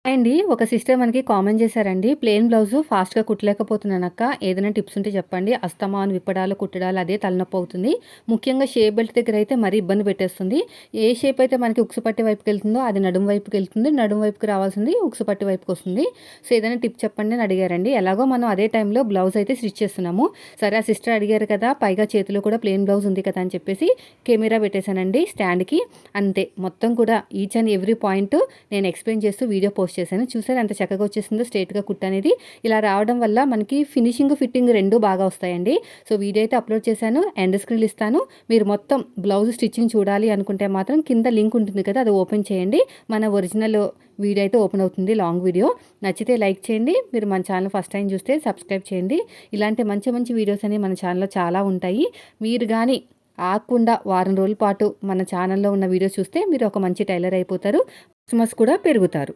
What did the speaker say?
అండి. ఒక సిస్టర్ మనకి కామెంట్ చేశారండి. ప్లెయిన్ బ్లౌజు ఫాస్ట్‌గా కుట్టలేకపోతున్నానక్క. ఏదైనా టిప్స్ ఉంటే చెప్పండి. అస్తమాను విప్పడాలు, కుట్టడాలు అదే తలనొప్పవుతుంది. ముఖ్యంగా షేప్ బెల్ట్ దగ్గరైతే మరీ ఇబ్బంది పెట్టేస్తుంది. ఏ షేప్ అయితే మనకి ఉక్సు పట్టి వైపుకెళ్తుందో అది నడుము వైపుకెళ్తుంది. నడుము వైపుకి రావాల్సింది ఉక్సు పట్టి వైపుకొస్తుంది. సో, ఏదైనా టిప్ చెప్పండి అని అడిగారండి. ఎలాగో మనం అదే టైంలో బ్లౌజ్ అయితే స్టిచ్ చేస్తున్నాము. సరే ఆ సిస్టర్ అడిగారు కదా! పైగా చేతిలో కూడా ప్లెయిన్ బ్లౌజ్ ఉంది కదా! అని చెప్పేసి కెమెరా పెట్టేశానండి స్టాండ్‌కి. అంతే మొత్తం కూడా ఈచ్ అండ్ ఎవ్రీ పాయింట్ నేను ఎక్స్‌ప్లెయిన్ చేస్తూ వీడియో పోస్ట్ చేశాను. చూసారా ఎంత చక్కగా వచ్చేసిందో స్ట్రెయిట్‌గా కుట్టనేది. ఇలా రావడం వల్ల మనకి ఫినిషింగ్, ఫిట్టింగ్ 2 బాగా వస్తాయండి. సో, వీడియో అయితే అప్‌లోడ్ చేశాను. ఎండ్ స్క్రీన్‌లు ఇస్తాను. మీరు మొత్తం బ్లౌజ్ స్టిచ్చింగ్ చూడాలి అనుకుంటే మాత్రం కింద లింక్ ఉంటుంది కదా! అది ఓపెన్ చేయండి. మన ఒరిజినల్ వీడియో అయితే ఓపెన్ అవుతుంది. Long video. నచ్చితే లైక్ చేయండి. మీరు మన ఛానల్ ఫస్ట్ టైం చూస్తే సబ్స్క్రైబ్ చేయండి. ఇలాంటి మంచి మంచి వీడియోస్ అనేవి మన ఛానల్‌లో చాలా ఉంటాయి. మీరు గాని ఆగకుండా వారం రోజుల పాటు మన ఛానల్‌లో ఉన్న వీడియోస్ చూస్తే మీరు ఒక మంచి టైలర్ అయిపోతారు. కస్టమర్స్ కూడా పెరుగుతారు.